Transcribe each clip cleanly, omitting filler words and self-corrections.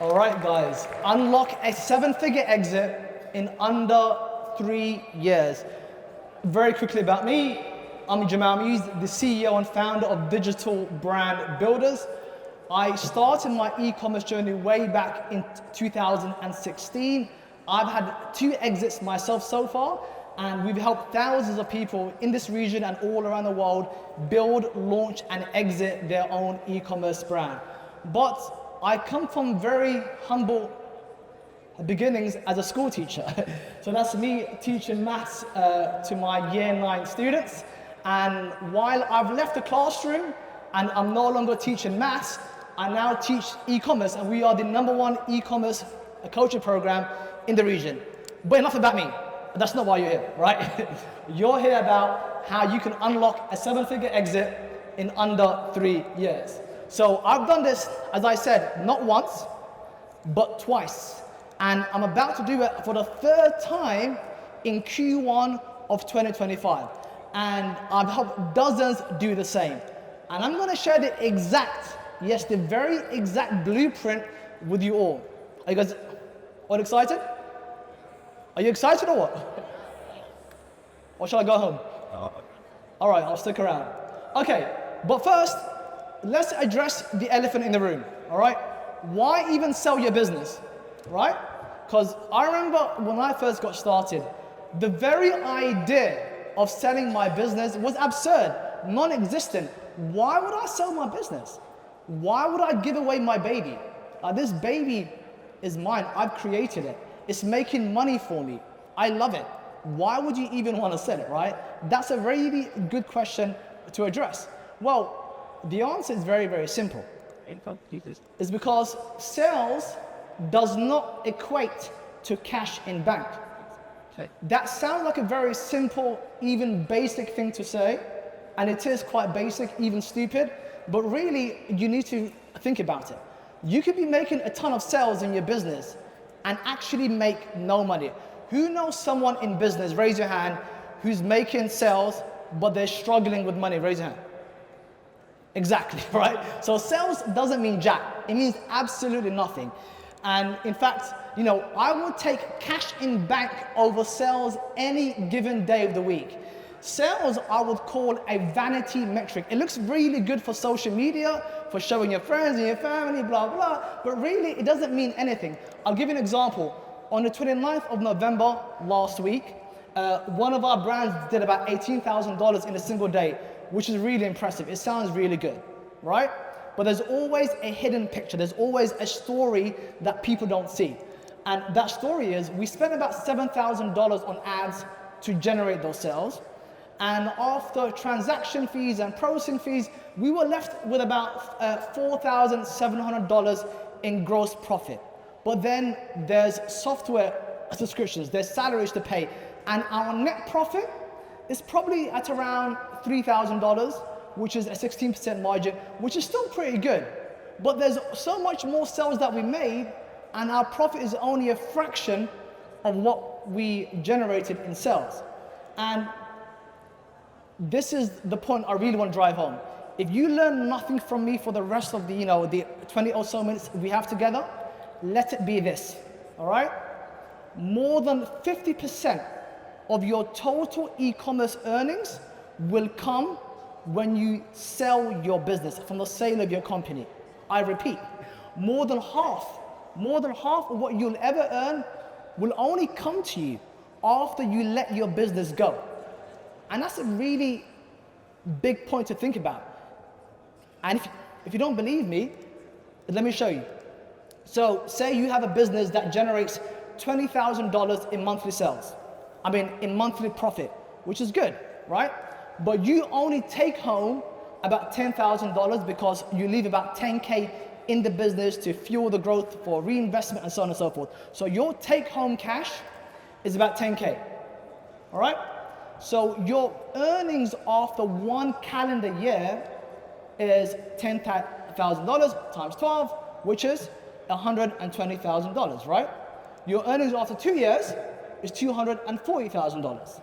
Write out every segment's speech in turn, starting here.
All right, guys, unlock a seven-figure exit in under 3 years. Very quickly about me, I'm Jamal Muse, the CEO and founder of Digital Brand Builders. I started my e-commerce journey way back in 2016. I've had 2 exits myself so far, and we've helped thousands of people in this region and all around the world build, launch, and exit their own e-commerce brand. But I come from very humble beginnings as a school teacher. So that's me teaching maths to my year 9 students. And while I've left the classroom and I'm no longer teaching maths, I now teach e-commerce, and we are the #1 e-commerce coaching program in the region. But enough about me. That's not why you're here, right? You're here about how you can unlock a 7-figure exit in under 3 years. So I've done this, as I said, not once, but twice. And I'm about to do it for the 3rd time in Q1 of 2025. And I've helped dozens do the same. And I'm gonna share the exact, yes, the very exact blueprint with you all. Are you guys all excited? Are you excited or what? Or shall I go home? All right, I'll stick around. Okay, but first, let's address the elephant in the room, all right? Why even sell your business, right? Because I remember when I first got started, the very idea of selling my business was absurd, non-existent. Why would I sell my business? Why would I give away my baby? This baby is mine, I've created it. It's making money for me. I love it. Why would you even want to sell it, right? That's a really good question to address. Well, the answer is very, very simple. It's because sales does not equate to cash in bank. Okay. That sounds like a very simple, even basic thing to say, and it is quite basic, even stupid, but really you need to think about it. You could be making a ton of sales in your business and actually make no money. Who knows someone in business, raise your hand, who's making sales, but they're struggling with money? Raise your hand. Exactly, right? So sales doesn't mean jack. It means absolutely nothing. And in fact, I would take cash in bank over sales any given day of the week. Sales I would call a vanity metric. It looks really good for social media, for showing your friends and your family, blah, blah, but really it doesn't mean anything. I'll give you an example. On the 29th of November last week, one of our brands did about $18,000 in a single day, which is really impressive. It sounds really good, right? But there's always a hidden picture. There's always a story that people don't see. And that story is we spent about $7,000 on ads to generate those sales. And after transaction fees and processing fees, we were left with about $4,700 in gross profit. But then there's software subscriptions, there's salaries to pay, and our net profit is probably at around $3,000, which is a 16% margin, which is still pretty good. But there's so much more sales that we made, and our profit is only a fraction of what we generated in sales. And this is the point I really want to drive home. If you learn nothing from me for the rest of the 20 or so minutes we have together, let it be this, all right? More than 50% of your total e-commerce earnings will come when you sell your business, from the sale of your company. I repeat, more than half of what you'll ever earn will only come to you after you let your business go. And that's a really big point to think about. And if you don't believe me, let me show you. So say you have a business that generates $20,000 in monthly sales. In monthly profit, which is good, right? But you only take home about $10,000 because you leave about 10K in the business to fuel the growth for reinvestment and so on and so forth. So your take home cash is about 10K, all right? So your earnings after 1 calendar year is $10,000 times 12, which is $120,000, right? Your earnings after 2 years is $240,000.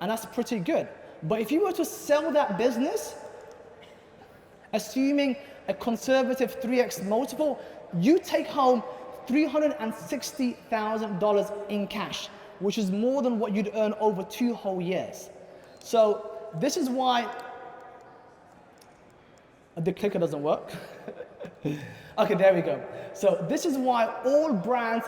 And that's pretty good. But if you were to sell that business, assuming a conservative 3x multiple, you take home $360,000 in cash, which is more than what you'd earn over 2 whole years. So this is why the clicker doesn't work. Okay, there we go. So this is why all brands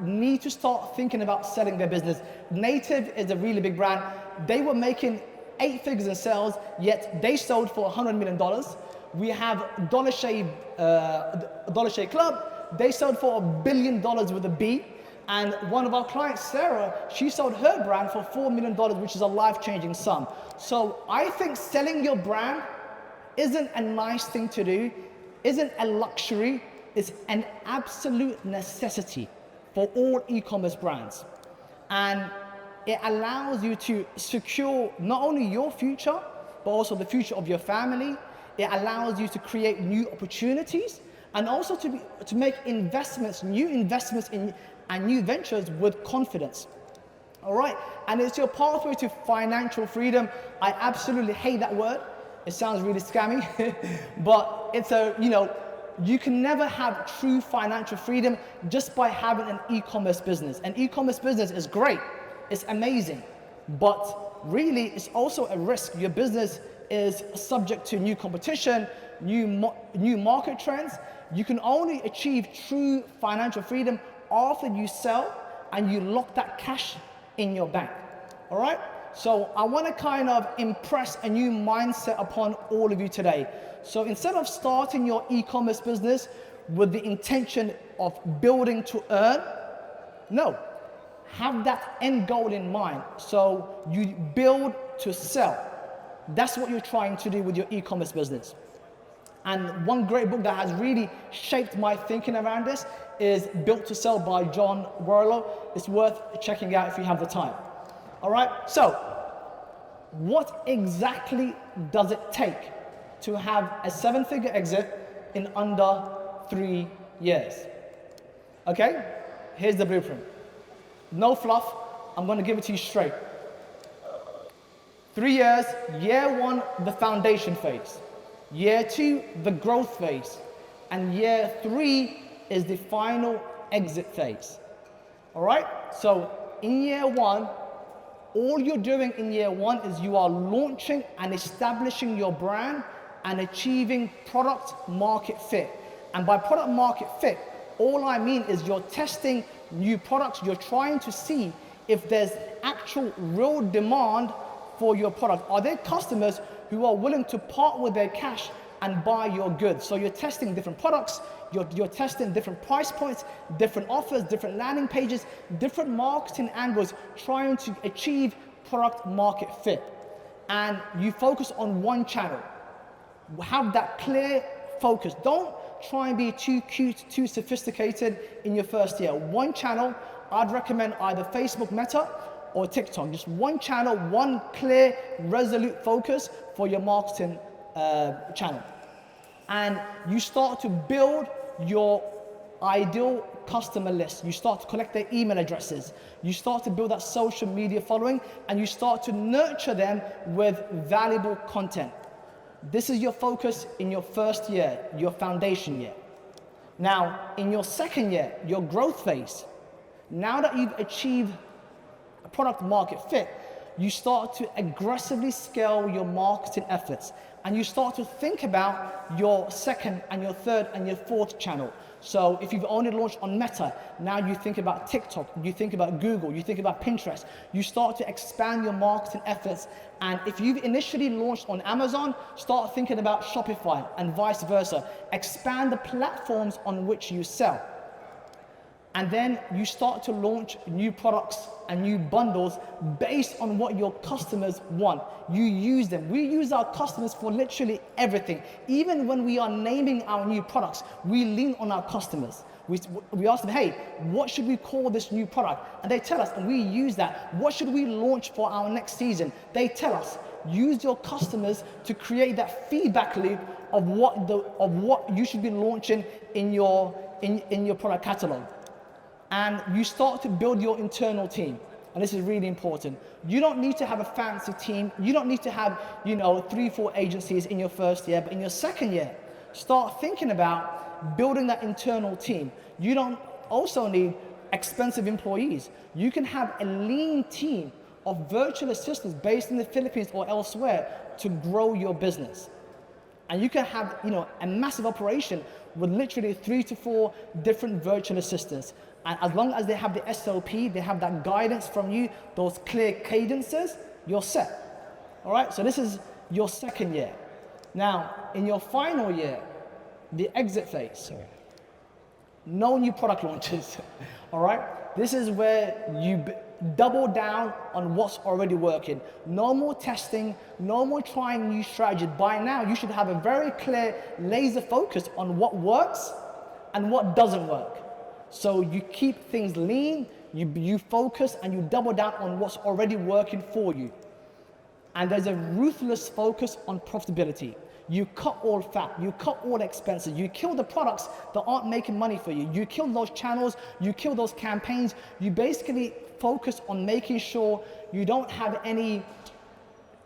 need to start thinking about selling their business. Native is a really big brand. They were making 8 figures in sales, yet they sold for $100 million. We have Dollar Shave Club. They sold for $1 billion with a B. And one of our clients, Sarah, she sold her brand for $4 million, which is a life-changing sum. So I think selling your brand isn't a nice thing to do, isn't a luxury, it's an absolute necessity for all e-commerce brands. And it allows you to secure not only your future, but also the future of your family. It allows you to create new opportunities and also to make investments, new investments in and new ventures with confidence. All right, and it's your pathway to financial freedom. I absolutely hate that word. It sounds really scammy, but it's you can never have true financial freedom just by having an e-commerce business. An e-commerce business is great, it's amazing, but really it's also a risk. Your business is subject to new competition, new market trends. You can only achieve true financial freedom after you sell and you lock that cash in your bank. All right? So I want to kind of impress a new mindset upon all of you today. So instead of starting your e-commerce business with the intention of building to earn, no, have that end goal in mind. So you build to sell. That's what you're trying to do with your e-commerce business. And one great book that has really shaped my thinking around this is Built to Sell by John Warlow. It's worth checking out if you have the time. All right, so what exactly does it take to have a 7-figure exit in under 3 years? Okay, here's the blueprint. No fluff, I'm gonna give it to you straight. 3 years, year 1, the foundation phase. Year 2, the growth phase. And year 3 is the final exit phase. All right, so in year 1, all you're doing in year 1 is you are launching and establishing your brand and achieving product market fit. And by product market fit, all I mean is you're testing new products. You're trying to see if there's actual real demand for your product. Are there customers who are willing to part with their cash and buy your goods? So you're testing different products, you're testing different price points, different offers, different landing pages, different marketing angles, trying to achieve product market fit. And you focus on one channel. Have that clear focus. Don't try and be too cute, too sophisticated in your first year. One channel, I'd recommend either Facebook Meta or TikTok. Just one channel, one clear, resolute focus for your marketing channel. And you start to build your ideal customer list. You start to collect their email addresses. You start to build that social media following, and you start to nurture them with valuable content. This is your focus in your first year, your foundation year. Now, in your second year, your growth phase, now that you've achieved a product market fit, you start to aggressively scale your marketing efforts, and you start to think about your second and your third and your fourth channel. So if you've only launched on Meta, now you think about TikTok, you think about Google, you think about Pinterest. You start to expand your marketing efforts. And if you've initially launched on Amazon, start thinking about Shopify and vice versa. Expand the platforms on which you sell. And then you start to launch new products and new bundles based on what your customers want. You use them. We use our customers for literally everything. Even when we are naming our new products, we lean on our customers. We ask them, hey, what should we call this new product? And they tell us, and we use that. What should we launch for our next season? They tell us. Use your customers to create that feedback loop of what you should be launching in your product catalog. And you start to build your internal team. And this is really important. You don't need to have a fancy team. You don't need to have, 3-4 agencies in your first year, but in your second year, start thinking about building that internal team. You don't also need expensive employees. You can have a lean team of virtual assistants based in the Philippines or elsewhere to grow your business. And you can have, a massive operation with literally 3 to 4 different virtual assistants. And as long as they have the SOP, they have that guidance from you, those clear cadences, you're set. All right, so this is your second year. Now, in your final year, the exit phase, no new product launches, all right? This is where you double down on what's already working. No more testing, no more trying new strategies. By now, you should have a very clear laser focus on what works and what doesn't work. So you keep things lean, you focus, and you double down on what's already working for you. And there's a ruthless focus on profitability. You cut all fat, you cut all expenses, you kill the products that aren't making money for you, you kill those channels, you kill those campaigns, you basically focus on making sure you don't have any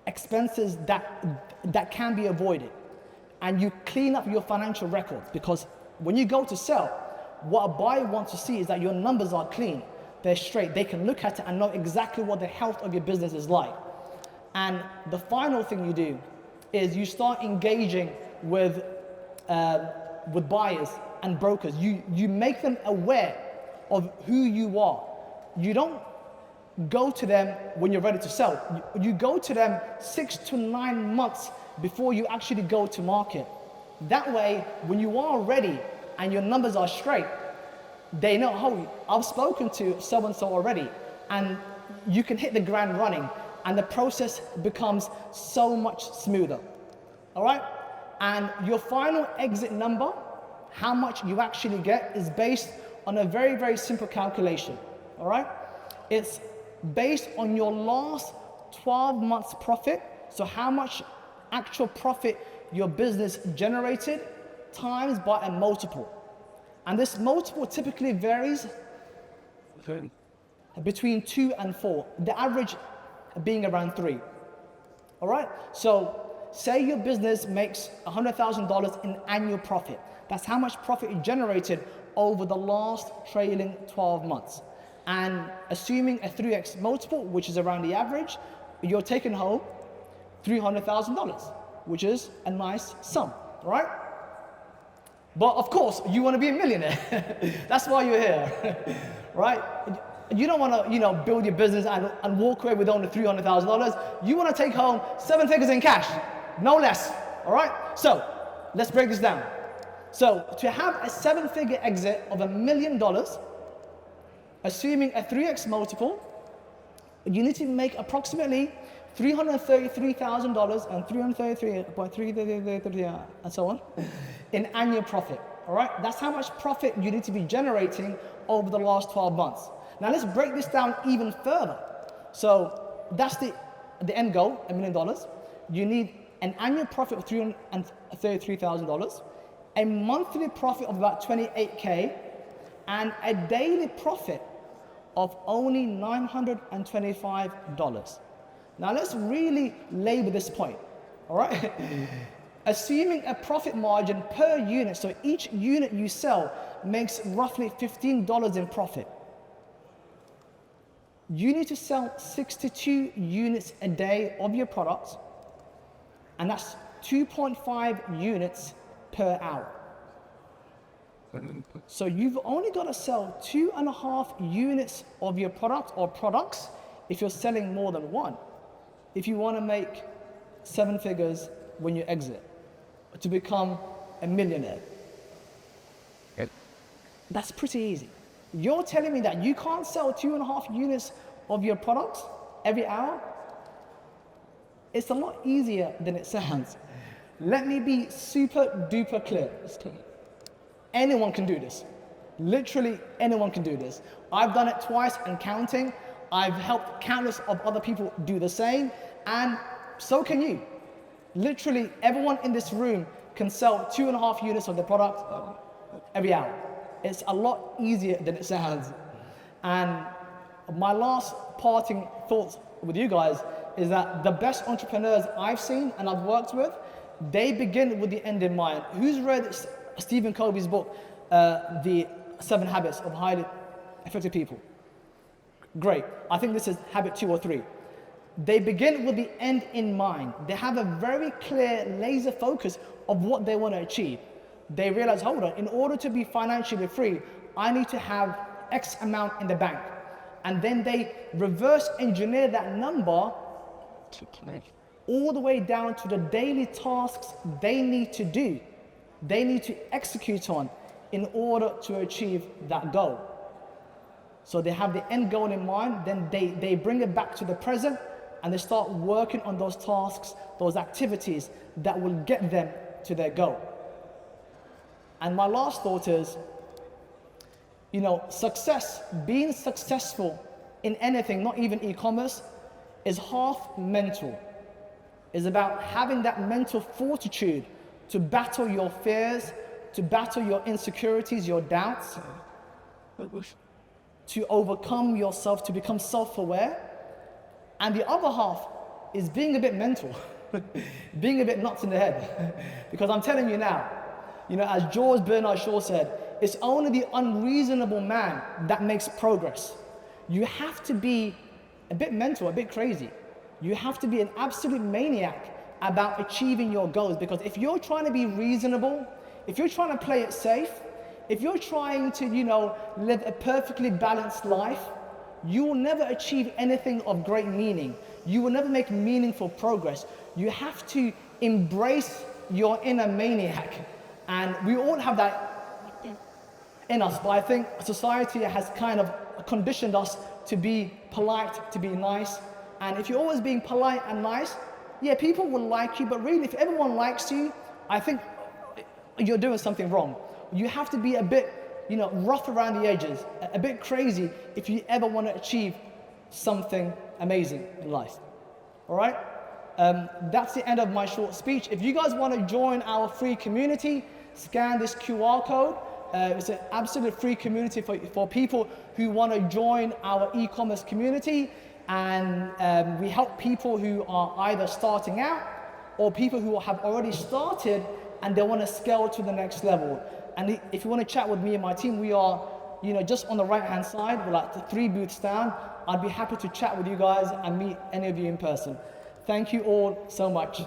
expenses that can be avoided. And you clean up your financial records, because when you go to sell, what a buyer wants to see is that your numbers are clean, they're straight, they can look at it and know exactly what the health of your business is like. And the final thing you do is you start engaging with buyers and brokers. You make them aware of who you are. You don't go to them when you're ready to sell. You go to them 6 to 9 months before you actually go to market. That way, when you are ready and your numbers are straight, they know, oh, I've spoken to so-and-so already, and you can hit the ground running, and the process becomes so much smoother, all right? And your final exit number, how much you actually get, is based on a very, very simple calculation, all right? It's based on your last 12 months profit, so how much actual profit your business generated times by a multiple. And this multiple typically varies between 2 and 4, the average being around 3. All right? So say your business makes $100,000 in annual profit. That's how much profit it generated over the last trailing 12 months. And assuming a 3x multiple, which is around the average, you're taking home $300,000, which is a nice sum, right? But of course, you want to be a millionaire. That's why you're here, right? You don't want to, build your business and walk away with only $300,000. You want to take home 7 figures in cash, no less, all right? So let's break this down. So to have a 7-figure exit of $1 million, assuming a 3x multiple, you need to make approximately $333,000 and $333.3 and so on in annual profit, all right? That's how much profit you need to be generating over the last 12 months. Now let's break this down even further. So that's the end goal, $1 million. You need an annual profit of $333,000, a monthly profit of about 28K, and a daily profit of only $925. Now let's really labor this point, all right? Assuming a profit margin per unit, so each unit you sell makes roughly $15 in profit. You need to sell 62 units a day of your product, and that's 2.5 units per hour. So you've only got to sell 2.5 units of your product or products if you're selling more than one, if you want to make 7 figures when you exit, to become a millionaire. That's pretty easy. You're telling me that you can't sell 2.5 units of your products every hour? It's a lot easier than it sounds. Let me be super duper clear. Anyone can do this. Literally anyone can do this. I've done it twice and counting. I've helped countless of other people do the same, and so can you. Literally everyone in this room can sell 2.5 units of their product every hour. It's a lot easier than it sounds. And my last parting thoughts with you guys is that the best entrepreneurs I've seen and I've worked with, they begin with the end in mind. Who's read Stephen Covey's book, The 7 Habits of Highly Effective People? Great. I think this is habit 2 or 3. They begin with the end in mind. They have a very clear laser focus of what they want to achieve. They realize, hold on, in order to be financially free, I need to have X amount in the bank. And then they reverse engineer that number all the way down to the daily tasks they need to do, they need to execute on in order to achieve that goal. So they have the end goal in mind, then they bring it back to the present, and they start working on those tasks, those activities that will get them to their goal. And my last thought is, you know, success, being successful in anything, not even e-commerce, is half mental. It's about having that mental fortitude to battle your fears, to battle your insecurities, your doubts, to overcome yourself, to become self-aware. And the other half is being a bit mental, being a bit nuts in the head. Because I'm telling you now, you know, as George Bernard Shaw said, it's only the unreasonable man that makes progress. You have to be a bit mental, a bit crazy. You have to be an absolute maniac about achieving your goals, because if you're trying to be reasonable, if you're trying to play it safe, if you're trying to, you know, live a perfectly balanced life, you will never achieve anything of great meaning. You will never make meaningful progress. You have to embrace your inner maniac. And we all have that in us, but I think society has kind of conditioned us to be polite, to be nice. And if you're always being polite and nice, yeah, people will like you, but really if everyone likes you, I think you're doing something wrong. You have to be a bit, you know, rough around the edges, a bit crazy if you ever want to achieve something amazing in life. All right? That's the end of my short speech. If you guys want to join our free community, scan this QR code. It's an absolute free community for people who want to join our e-commerce community. And we help people who are either starting out or people who have already started and they want to scale to the next level. And if you want to chat with me and my team, we are, you know, just on the right-hand side. We're like 3 booths down. I'd be happy to chat with you guys and meet any of you in person. Thank you all so much.